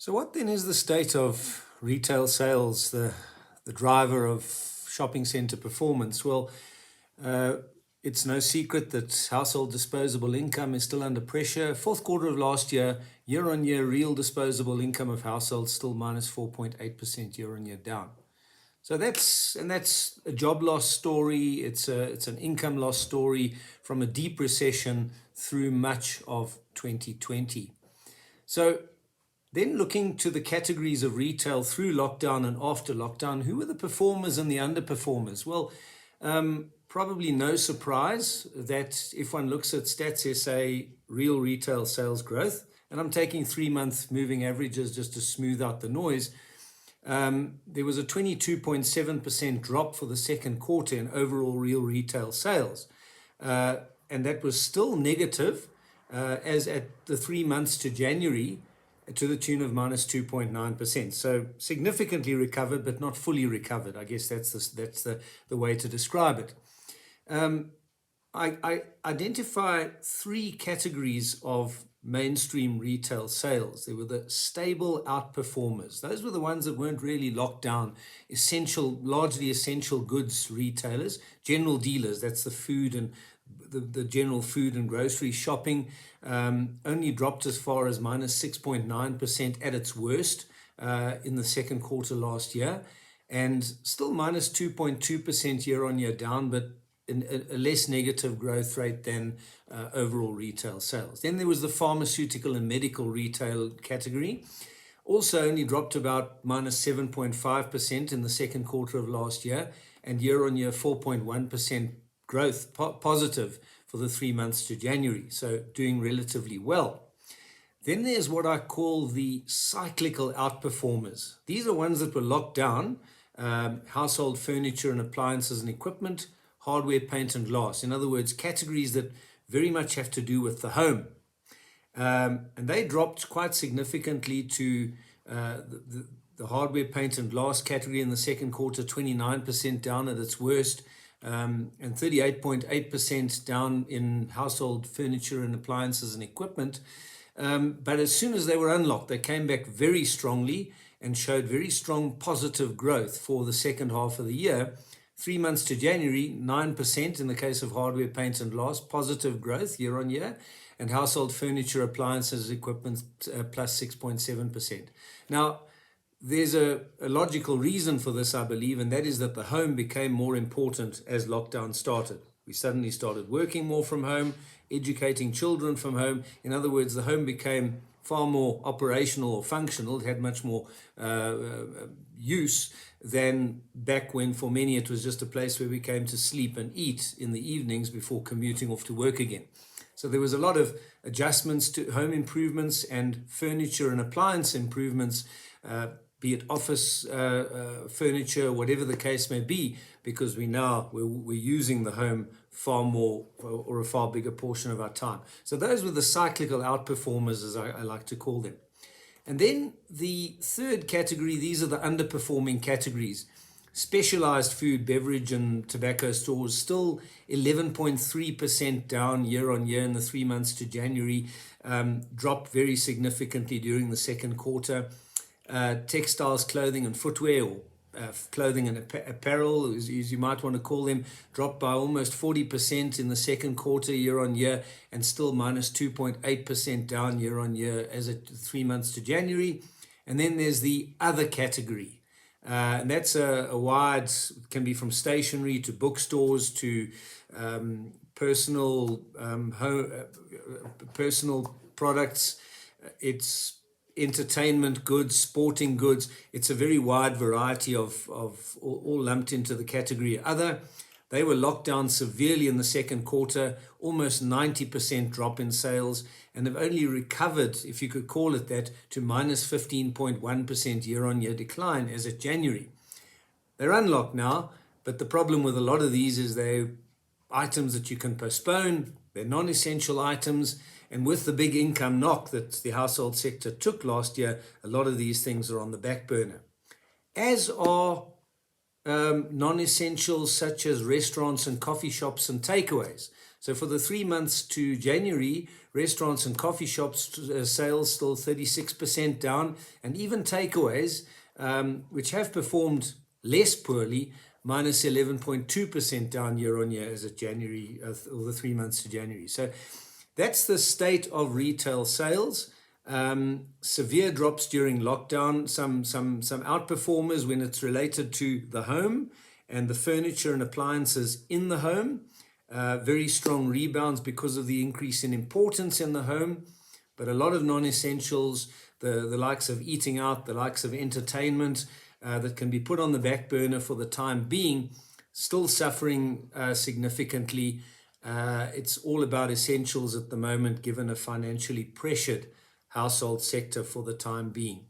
So what then is the state of retail sales, the driver of shopping center performance? Well, uh, it's no secret that household disposable income is still under pressure. Fourth quarter of last year on year, real disposable income of households still minus 4.8% year on year down. So that's a job loss story. It's an income loss story from a deep recession through much of 2020. So then looking to the categories of retail through lockdown and after lockdown, who were the performers and the underperformers? Well, probably no surprise that if one looks at Stats SA real retail sales growth, and I'm taking 3-month moving averages just to smooth out the noise, there was a 22.7% drop for the second quarter in overall real retail sales. And that was still negative as at the 3 months to January, to the tune of minus 2.9%. So significantly recovered, but not fully recovered. I guess that's the way to describe it. I identify 3 categories of mainstream retail sales. There were the stable outperformers. Those were the ones that weren't really locked down, largely essential goods retailers, general dealers. That's the food and the general food and grocery shopping. Only dropped as far as minus 6.9% at its worst in the second quarter last year, and still minus 2.2% year on year down, but a less negative growth rate than overall retail sales. Then there was the pharmaceutical and medical retail category. Also only dropped about minus 7.5% in the second quarter of last year, and year on year 4.1% growth positive for the 3 months to January. So doing relatively well. Then there's what I call the cyclical outperformers. These are ones that were locked down: household furniture and appliances and equipment, hardware, paint and glass. In other words, categories that very much have to do with the home. And they dropped quite significantly to the hardware, paint and glass category in the second quarter, 29% down at its worst, and 38.8% down in household furniture and appliances and equipment. But as soon as they were unlocked, they came back very strongly and showed very strong positive growth for the second half of the year. 3 months to January, 9% in the case of hardware, paint and glass, positive growth year on year, and household furniture, appliances, equipment plus 6.7%. Now, there's a logical reason for this, I believe, and that is that the home became more important as lockdown started. We suddenly started working more from home, educating children from home. In other words, the home became far more operational or functional. It had much more use than back when for many it was just a place where we came to sleep and eat in the evenings before commuting off to work again. So there was a lot of adjustments to home improvements and furniture and appliance improvements, be it office furniture, whatever the case may be, because we're using the home far more, or a far bigger portion of our time. So those were the cyclical outperformers, as I like to call them. And then the third category, these are the underperforming categories. Specialized food, beverage, and tobacco stores still 11.3% down year on year in the 3 months to January, dropped very significantly during the second quarter. Textiles, clothing, and footwear, or clothing and apparel, as you might want to call them, dropped by almost 40% in the second quarter year on year, and still minus 2.8% down year on year as at 3 months to January. And then there's the other category. And that's a wide, it can be from stationery to bookstores to personal products. It's entertainment goods, sporting goods. It's a very wide variety of all lumped into the category other. They were locked down severely in the second quarter, almost 90% drop in sales, and have only recovered, if you could call it that, to minus 15.1% year-on-year decline as of January. They're unlocked now, but the problem with a lot of these is they're items that you can postpone, they're non-essential items, and with the big income knock that the household sector took last year, a lot of these things are on the back burner. As are non-essentials such as restaurants and coffee shops and takeaways. So for the 3 months to January, restaurants and coffee shops sales still 36% down, and even takeaways, which have performed less poorly, minus 11.2% down year on year as of January, or the 3 months to January. So that's the state of retail sales. Severe drops during lockdown, some outperformers when it's related to the home and the furniture and appliances in the home. Very strong rebounds because of the increase in importance in the home, but a lot of non-essentials, the likes of eating out, the likes of entertainment, that can be put on the back burner for the time being, still suffering significantly. It's all about essentials at the moment, given a financially pressured household sector for the time being.